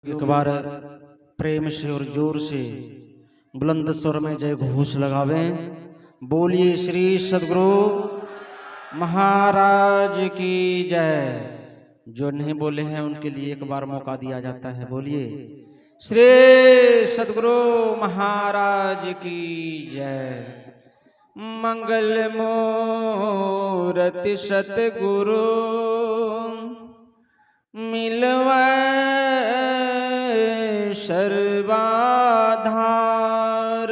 एक बार प्रेम से और जोर से बुलंद स्वर में जय घोष लगावें। बोलिए श्री सद्गुरु महाराज की जय। जो नहीं बोले हैं उनके लिए एक बार मौका दिया जाता है। बोलिए श्री सद्गुरु महाराज की जय। मंगल मूर्ति सतगुरु मिलवै सर्वाधार,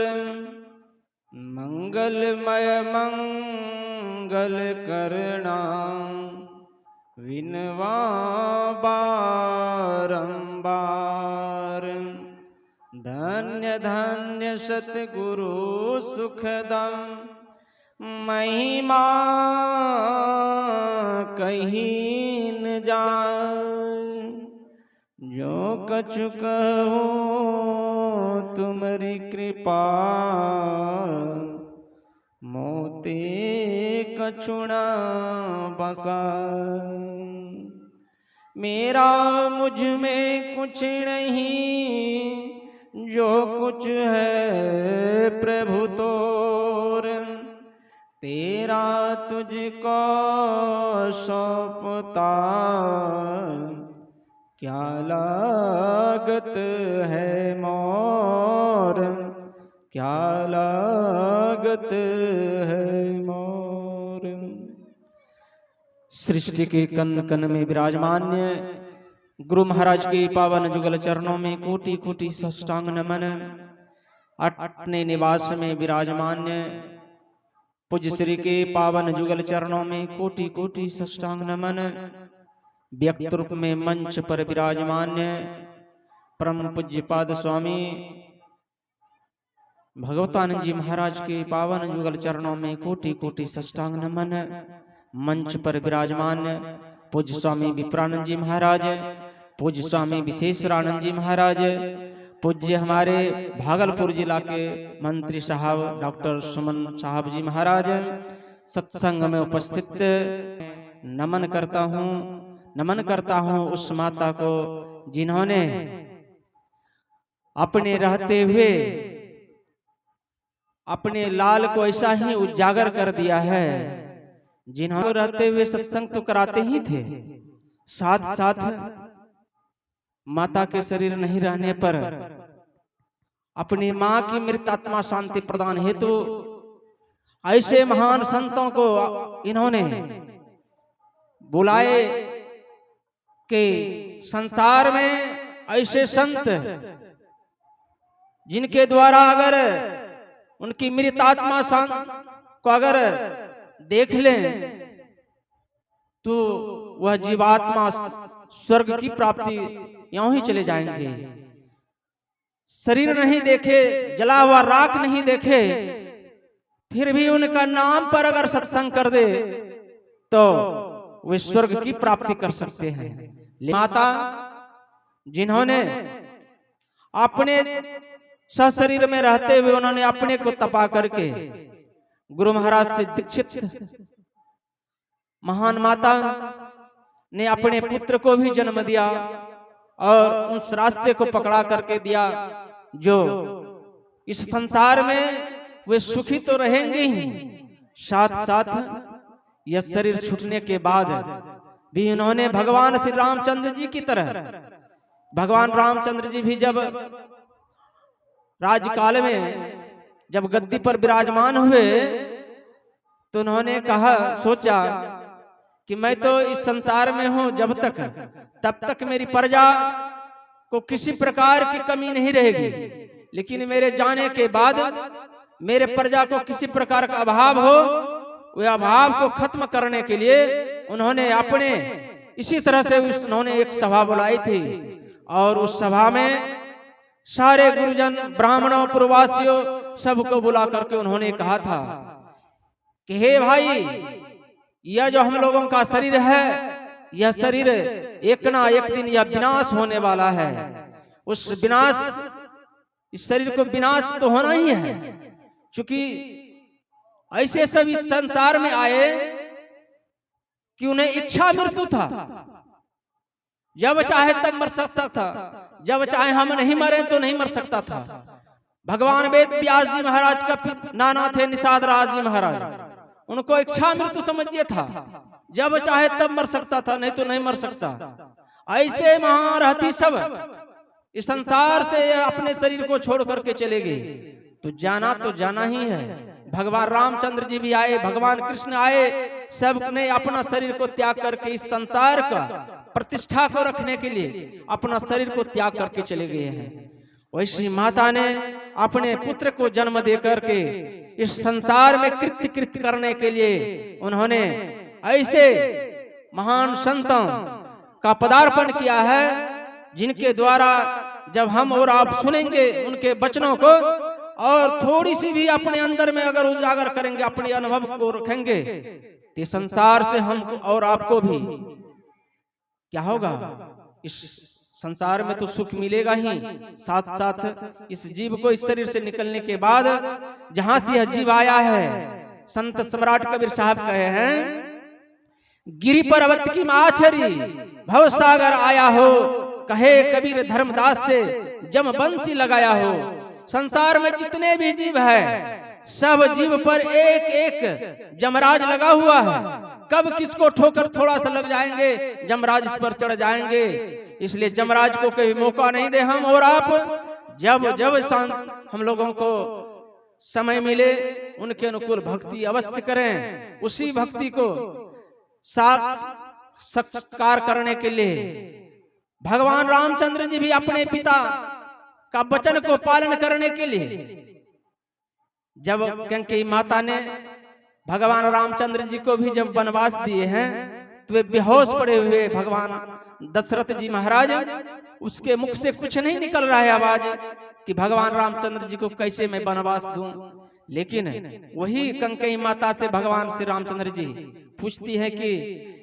मंगलमय मंगल करना विनवा बारंबार। धन्य धन्य सतगुरु सुखदम महिमा कहीं न जाए। जो कछु कहो तुम्हारी कृपा मोते कछुना बसा। मेरा मुझ में कुछ नहीं जो कुछ है प्रभु तोर। तेरा तुझको सौंपता क्या लागत है मोर, क्या लागत है मोर। सृष्टि के कन कन में विराजमान गुरु महाराज के पावन जुगल चरणों में कोटि कोटि साष्टांग नमन। अपने निवास में विराजमान पूज्य श्री के पावन जुगल चरणों में कोटि कोटि साष्टांग नमन। व्यक्त रूप में मंच पर विराजमान परम पूज्य पाद स्वामी भगवतानंद जी महाराज के पावन जुगल चरणों में कोटि कोटि साष्टांग नमन। मंच पर विराजमान पूज्य स्वामी विप्रानंद जी महाराज, पूज्य स्वामी विशेषरानंद जी महाराज, पूज्य हमारे भागलपुर जिला के मंत्री साहब डॉक्टर सुमन साहब जी महाराज सत्संग में उपस्थित नमन करता हूँ उस माता को जिन्होंने अपने रहते हुए अपने लाल को ऐसा ही उजागर कर दिया है। जिन्होंने रहते हुए सत्संग तो कराते ही थे, साथ साथ माता के शरीर नहीं रहने पर अपनी मां की मृत आत्मा शांति प्रदान हेतु ऐसे महान संतों को इन्होंने बुलाए कि संसार में ऐसे संत जिनके द्वारा अगर उनकी मृत आत्मा शांत को अगर देख लें तो वह जीवात्मा स्वर्ग की प्राप्ति यूं ही चले जाएंगे। शरीर नहीं देखे, जला हुआ राख नहीं देखे, फिर भी उनका नाम पर अगर सत्संग कर दे तो वे स्वर्ग की प्राप्ति कर सकते हैं। माता जिन्होंने अपने सशरीर में रहते हुए उन्होंने अपने को तपा करके गुरु महाराज से दीक्षित महान माता ने अपने पुत्र को भी जन्म दिया और उस रास्ते को पकड़ा करके दिया जो इस संसार में वे सुखी तो रहेंगे ही, साथ साथ यह शरीर छूटने के बाद भी उन्होंने भगवान श्री रामचंद्र जी की तरह, भगवान रामचंद्र जी भी जब राजकाल में जब गद्दी पर विराजमान हुए तो उन्होंने कहा, सोचा कि मैं तो इस संसार में हूं जब तक, तब तक मेरी प्रजा को किसी प्रकार की कमी नहीं रहेगी, लेकिन मेरे जाने के बाद मेरे प्रजा को किसी प्रकार का अभाव हो, वह अभाव को खत्म करने के लिए उन्होंने अपने इसी तरह से उन्होंने एक सभा बुलाई थी और उस सभा में सारे गुरुजन ब्राह्मणों प्रवासियों सबको बुला करके उन्होंने कहा था कि हे भाई, यह जो हम लोगों का शरीर है, यह शरीर एक ना एक दिन यह विनाश होने वाला है। उस विनाश, इस शरीर को विनाश तो होना ही है, क्योंकि ऐसे सब इस संसार में आए कि उन्हें इच्छा मृत्यु था, जब चाहे तब मर सकता था, जब चाहे हम नहीं मरे तो नहीं मर सकता था। भगवान वेद व्यास जी महाराज का नाना थे निषाद राज जी महाराज, उनको इच्छा मृत्यु समझिए था, जब चाहे तब मर सकता था, नहीं तो नहीं मर सकता। ऐसे महारथी सब इस संसार से अपने शरीर को छोड़ करके चले गए, तो जाना ही है। भगवान रामचंद्र जी भी आए, भगवान कृष्ण आए, सब ने अपना शरीर को त्याग करके इस संसार का प्रतिष्ठा को रखने के लिए अपना शरीर को त्याग करके चले गए हैं। वैसी माता ने अपने पुत्र को जन्म दे करके इस संसार में कृत्य करने के लिए उन्होंने ऐसे महान संतों का पदार्पण किया है, जिनके द्वारा जब हम और आप सुनेंगे उनके वचनों को और थोड़ी सी भी अपने अंदर में अगर उजागर करेंगे, अपने अनुभव को रखेंगे, तो संसार से हम और आपको भी क्या होगा, इस संसार में तो सुख मिलेगा ही, साथ साथ इस जीव को इस शरीर से निकलने के बाद जहां से यह जीव आया है, संत सम्राट कबीर साहब कहे हैं, गिरि पर्वत की माछरी भव सागर आया हो, कहे कबीर धर्मदास से जम बंसी लगाया हो। संसार में जितने भी जीव है, सब जीव पर एक एक जमराज लगा हुआ है। कब किसको ठोकर थोड़ा सा लग जाएंगे, जमराज इस पर चढ़ जाएंगे। इसलिए जमराज को कोई मौका नहीं दे। हम और आप जब जब शांत हम लोगों को समय मिले, उनके अनुकूल भक्ति अवश्य करें। उसी भक्ति को साक्षात्कार करने के लिए भगवान रामचंद्र जी भी अपने पिता का वचन को पालन करने के लिए, जब क्योंकि माता ने भगवान रामचंद्र जी को भी जब वनवास दिए हैं, तो वे बेहोश पड़े हुए भगवान दशरथ जी महाराज, उसके मुख से कुछ नहीं निकल रहा है आवाज कि भगवान रामचंद्र जी को कैसे मैं वनवास दूं। लेकिन वही कंकई माता से भगवान श्री रामचंद्र जी पूछती है कि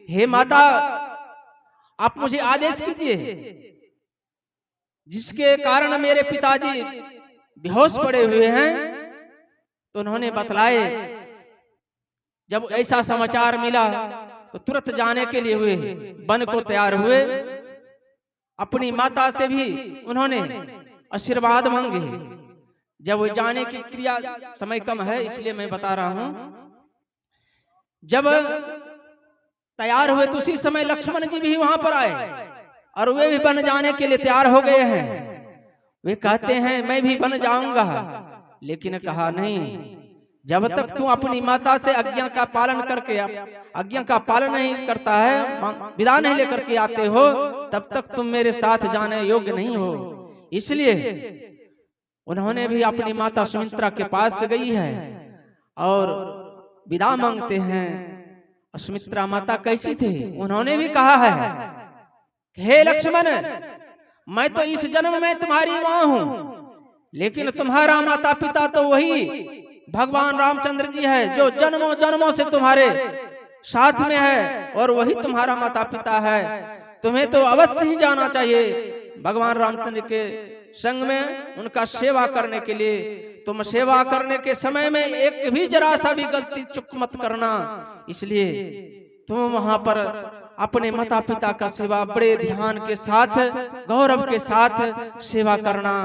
हे माता, आप मुझे आदेश कीजिए, जिसके कारण मेरे पिताजी बेहोश पड़े हुए हैं। तो उन्होंने बतलाए, जब ऐसा समाचार मिला तो तुरंत जाने के लिए हुए, वन को तैयार हुए। अपनी माता से भी उन्होंने आशीर्वाद मांगे। जब वो जाने की क्रिया, समय कम है इसलिए मैं बता रहा हूं, जब तैयार हुए तो उसी समय लक्ष्मण जी भी वहां पर आए और वे भी बन जाने के लिए तैयार हो गए हैं। वे कहते हैं मैं भी बन जाऊंगा, लेकिन कहा नहीं, जब तक तू अपनी माता से आज्ञा का पालन करके आज्ञा का पालन नहीं करता है, विदा नहीं लेकर के आते हो, तब तक तुम मेरे साथ जाने योग्य नहीं हो। इसलिए उन्होंने भी अपनी माता सुमित्रा के पास गई है और विदा मांगते हैं। सुमित्रा माता कैसी थी, उन्होंने भी कहा है, हे लक्ष्मण, मैं तो इस जन्म में तुम्हारी मां हूं, लेकिन तुम्हारा माता पिता तो वही भगवान रामचंद्र जी है, जो जन्मों जन्मों से तुम्हारे साथ में है और वही तुम्हारा माता पिता है। तुम्हें तो अवश्य ही जाना चाहिए भगवान रामचंद्र के संग में, उनका सेवा करने के लिए। तुम सेवा करने के समय में एक भी जरा सा भी गलती चूक मत करना। इसलिए तुम वहां पर अपने माता पिता का सेवा बड़े ध्यान के साथ, गौरव के साथ सेवा करना।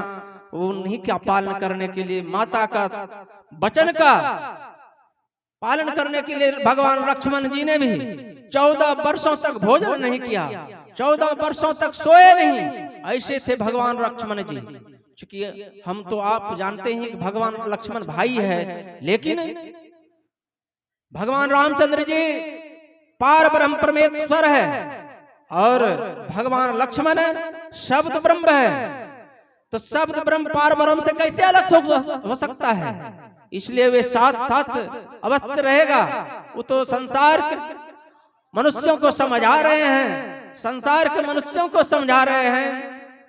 उन्हीं का पालन करने के लिए, माता का वचन का पालन करने के लिए भगवान लक्ष्मण जी ने भी 14 वर्षों तक भोजन नहीं किया, 14 वर्षों तक सोए नहीं। ऐसे थे भगवान लक्ष्मण जी। चूंकि हम तो आप जानते हैं कि भगवान लक्ष्मण भाई है, लेकिन भगवान रामचंद्र जी पार ब्रह्म परमेश्वर है और भगवान लक्ष्मण शब्द ब्रह्म है। तो शब्द ब्रह्म पार ब्रह्म से कैसे अलग हो सकता है? इसलिए वे साथ साथ अवश्य रहेगा। वो तो संसार के मनुष्यों को समझा रहे हैं, संसार के मनुष्यों को समझा रहे हैं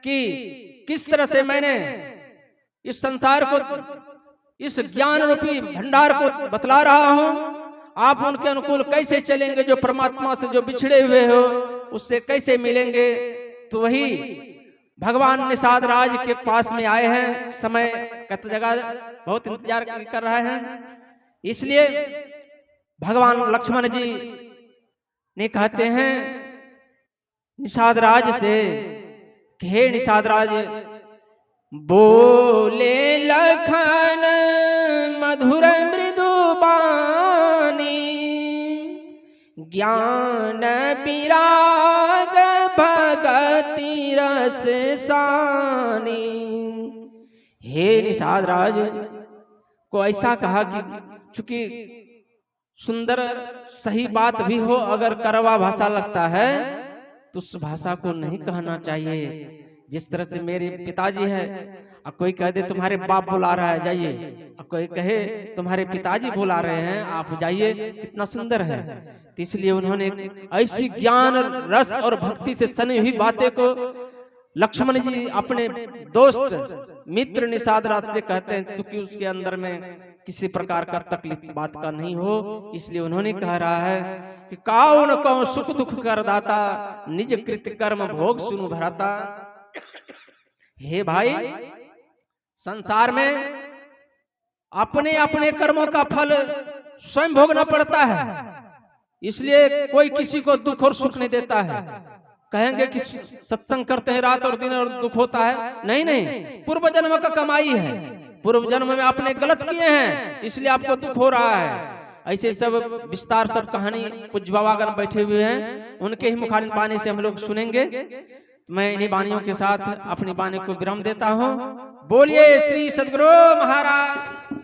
कि किस तरह से मैंने इस संसार को, इस ज्ञान रूपी भंडार को बतला रहा हूं। आप उनके अनुकूल कैसे चलेंगे, जो परमात्मा से जो बिछड़े हुए हो उससे कैसे मिलेंगे। तो वही भगवान निषाद राज के पास में आए हैं। समय कहते जगह बहुत इंतजार कर रहे हैं, इसलिए भगवान लक्ष्मण जी ने कहते हैं निषाद राज से कि हे निषाद राज, बोले लखन मधुर मृदु बानी, ज्ञान विराग भगति रस सानी। हे निषाद राज को ऐसा कहा कि चूंकि सुंदर सही बात भी हो, अगर कड़वा भाषा लगता है तो उस भाषा को नहीं कहना चाहिए। जिस तरह से मेरे पिताजी है, अब कोई कह दे तुम्हारे बाप बुला रहा है जाइए, अब कोई कहे तुम्हारे पिताजी बुला रहे हैं आप जाइए, कितना सुंदर है। तो इसलिए उन्होंने ऐसी ज्ञान रस और भक्ति से सनी हुई बातें को लक्ष्मण जी अपने दोस्त मित्र निषाद राज से कहते हैं, क्योंकि उसके अंदर में किसी प्रकार का तकलीफ बात का नहीं हो, इसलिए उन्होंने कह रहा है कि काउ न कौ सुख दुख कर दाता, निज कृत कर्म भोग सुनु भराता। हे भाई, संसार में अपने अपने कर्मों का फल स्वयं भोगना पड़ता है, इसलिए कोई किसी को दुख और सुख नहीं देता है। कहेंगे कि सत्संग करते हैं रात और दिन और दुख होता है, नहीं नहीं, पूर्व जन्म का कमाई है, पूर्व जन्म में आपने गलत किए हैं इसलिए आपको दुख हो रहा है। ऐसे सब विस्तार सब कहानी पूज्य बाबागण बैठे हुए हैं, उनके ही मुखारिन बाणी से हम लोग सुनेंगे। मैं इन्हीं बाणियों के साथ अपनी बाणी को विराम देता हूँ। बोलिए श्री सद्गुरु महाराज।